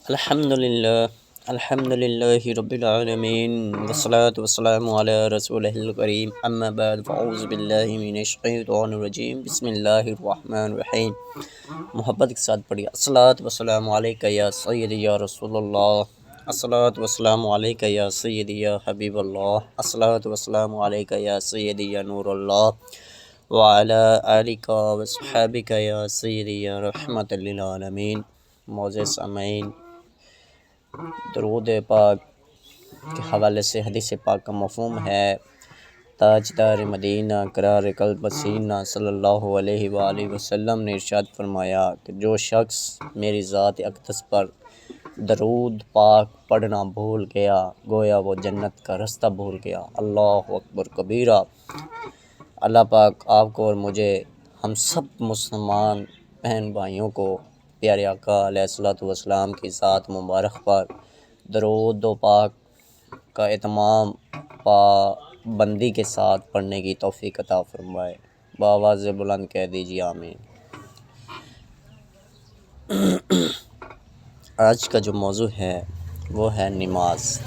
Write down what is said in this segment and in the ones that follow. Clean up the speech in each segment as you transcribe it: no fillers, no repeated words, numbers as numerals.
الحمد للہ رب العالمین والصلاة والسلام علی رسولہ الکریم اما بعد فاعوذ باللہ من الشیطان الرجیم بسم اللہ الرحمن الرحیم۔ محبت کے ساتھ پڑھیے، الصلاۃ والسلام علیکہ یا سیدی یا رسول اللہ، الصلاۃ والسلام علیکہ یا سیدی یا حبیب اللہ، الصلاۃ والسلام علیکہ یا سیدی یا نور اللہ وعلی آلکہ وصحابکہ یا سیدی یا رحمت للعالمین۔ معزز سامعین، درود پاک کے حوالے سے حدیث پاک کا مفہوم ہے، تاجدار مدینہ قرار قلب سینہ صلی اللہ علیہ وآلہ وسلم نے ارشاد فرمایا کہ جو شخص میری ذات اقدس پر درود پاک پڑھنا بھول گیا گویا وہ جنت کا رستہ بھول گیا۔ اللہ اکبر کبیرہ۔ اللہ پاک آپ کو اور مجھے، ہم سب مسلمان بہن بھائیوں کو پیارے آقا علیہ الصلوۃ والسلام کی ذات مبارک پر درود و پاک کا اہتمام پابندی کے ساتھ پڑھنے کی توفیق عطا فرمائے۔ بآواز بلند کہہ دیجیے آمین۔ آج کا جو موضوع ہے وہ ہے نماز۔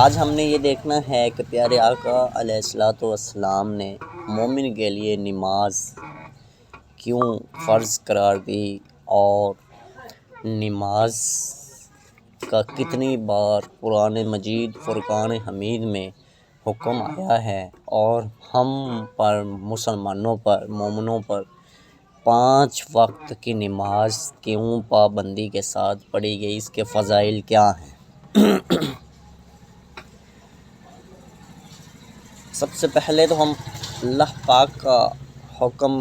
آج ہم نے یہ دیکھنا ہے کہ پیارے آقا علیہ الصلوۃ والسلام نے مومن کے لیے نماز کیوں فرض قرار دی اور نماز کا کتنی بار قرآن مجید فرقان حمید میں حکم آیا ہے، اور ہم پر مسلمانوں پر مومنوں پر 5 وقت کی نماز کیوں پابندی کے ساتھ پڑھی گئی، اس کے فضائل کیا ہیں۔ سب سے پہلے تو ہم اللہ پاک کا حکم،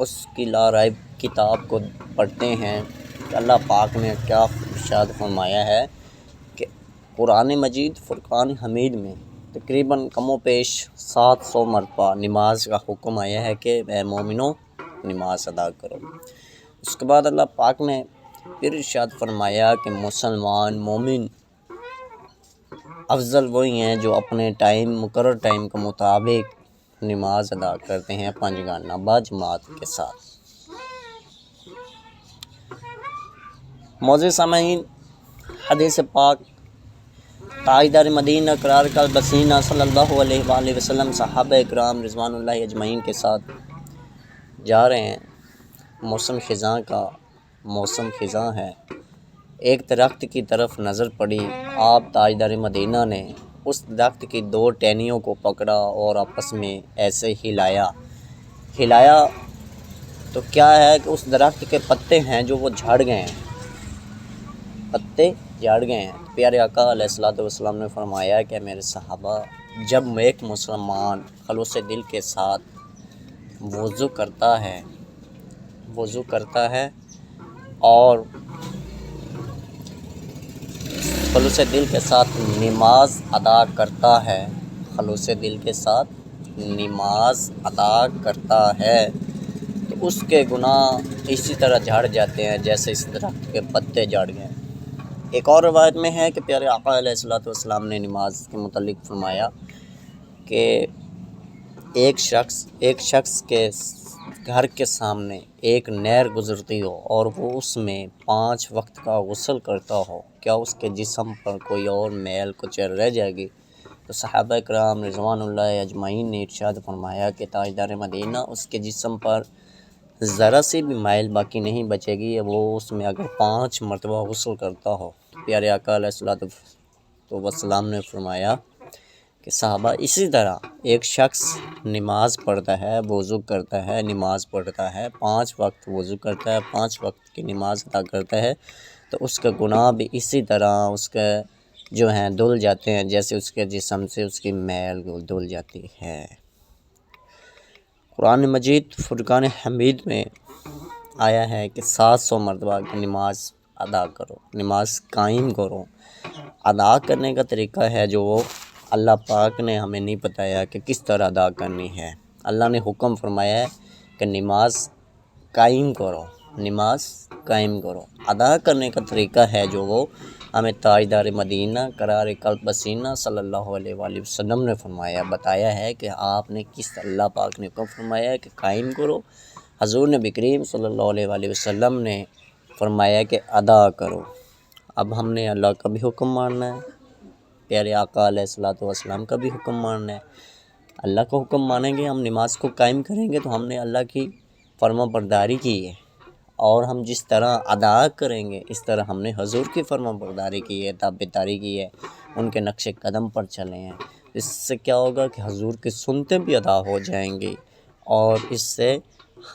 اس کی لا ریب کتاب کو پڑھتے ہیں کہ اللہ پاک نے کیا ارشاد فرمایا ہے کہ قرآن مجید فرقان حمید میں تقریباً کم و بیش 700 مرتبہ نماز کا حکم آیا ہے کہ اے مومنو نماز ادا کرو۔ اس کے بعد اللہ پاک نے پھر ارشاد فرمایا کہ مسلمان مومن افضل وہی ہیں جو اپنے مقرر ٹائم کے مطابق نماز ادا کرتے ہیں 5 گانہ باجماعت کے ساتھ۔ معزز سامعین، حدیث پاک تاجدار مدینہ قرار قلب سینہ صلی اللہ علیہ وآلہ وسلم صحابہ اکرام رضوان اللہ اجمعین کے ساتھ جا رہے ہیں۔ موسم خزاں ہے۔ ایک درخت کی طرف نظر پڑی، آپ تاجدار مدینہ نے اس درخت کی 2 ٹہنیوں کو پکڑا اور آپس میں ایسے ہلایا تو کیا ہے کہ اس درخت کے پتے ہیں جو وہ جھڑ گئے ہیں، پیارے آقا علیہ الصلوۃ والسلام نے فرمایا کہ میرے صحابہ، جب ایک مسلمان خلوص دل کے ساتھ وضو کرتا ہے اور خلوص دل کے ساتھ نماز ادا کرتا ہے تو اس کے گناہ اسی طرح جھڑ جاتے ہیں جیسے اس درخت کے پتے جھڑ گئے۔ ایک اور روایت میں ہے کہ پیارے آقا علیہ الصلوۃ والسلام نے نماز کے متعلق فرمایا کہ ایک شخص کے گھر کے سامنے ایک نہر گزرتی ہو اور وہ اس میں 5 وقت کا غسل کرتا ہو، کیا اس کے جسم پر کوئی اور میل کچر رہ جائے گی؟ تو صحابہ کرام رضوان اللہ اجمعین نے ارشاد فرمایا کہ تاجدار مدینہ، اس کے جسم پر ذرا سی بھی میل باقی نہیں بچے گی، وہ اس میں اگر 5 مرتبہ غسل کرتا ہو۔ پیارے آقا علیہ الصلوۃ والسلام نے فرمایا کہ صحابہ، اسی طرح ایک شخص نماز پڑھتا ہے، وضو کرتا ہے، نماز پڑھتا ہے، 5 وقت وضو کرتا ہے، 5 وقت کی نماز ادا کرتا ہے، تو اس کے گناہ بھی اسی طرح اس کے جو ہیں دھل جاتے ہیں جیسے اس کے جسم سے اس کی میل دھل جاتی ہے۔ قرآن مجید فرقان حمید میں آیا ہے کہ 700 مرتبہ کی نماز ادا کرو، نماز قائم کرو۔ ادا کرنے کا طریقہ ہے جو وہ اللہ پاک نے ہمیں نہیں بتایا کہ کس طرح ادا کرنی ہے۔ اللہ نے حکم فرمایا ہے کہ نماز قائم کرو۔ ادا کرنے کا طریقہ ہے جو وہ ہمیں تاجدار مدینہ قرار قلب سینہ صلی اللہ علیہ وآلہ وسلم نے بتایا ہے کہ آپ نے اللہ پاک نے حکم فرمایا ہے کہ قائم کرو۔ حضور نبی کریم صلی اللہ علیہ وآلہ وسلم نے فرمایا کہ ادا کرو۔ اب ہم نے اللہ کا بھی حکم ماننا ہے، پیارے آقا علیہ الصلوۃ والسلام کا بھی حکم ماننا ہے۔ اللہ کا حکم مانیں گے، ہم نماز کو قائم کریں گے تو ہم نے اللہ کی فرما برداری کی ہے، اور ہم جس طرح ادا کریں گے اس طرح ہم نے حضور کی فرما برداری کی ہے، تابعداری کی ہے، ان کے نقش قدم پر چلے ہیں۔ اس سے کیا ہوگا کہ حضور کی سنتیں بھی ادا ہو جائیں گی، اور اس سے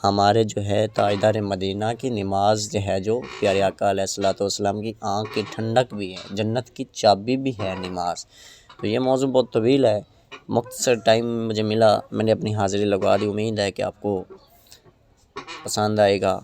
ہمارے جو ہے تاجدار مدینہ کی نماز جو ہے، جو پیارے آقا علیہ الصلوۃ والسلام کی آنکھ کی ٹھنڈک بھی ہے، جنت کی چابی بھی ہے نماز۔ تو یہ موضوع بہت طویل ہے، مختصر ٹائم مجھے ملا، میں نے اپنی حاضری لگوا دی۔ امید ہے کہ آپ کو پسند آئے گا۔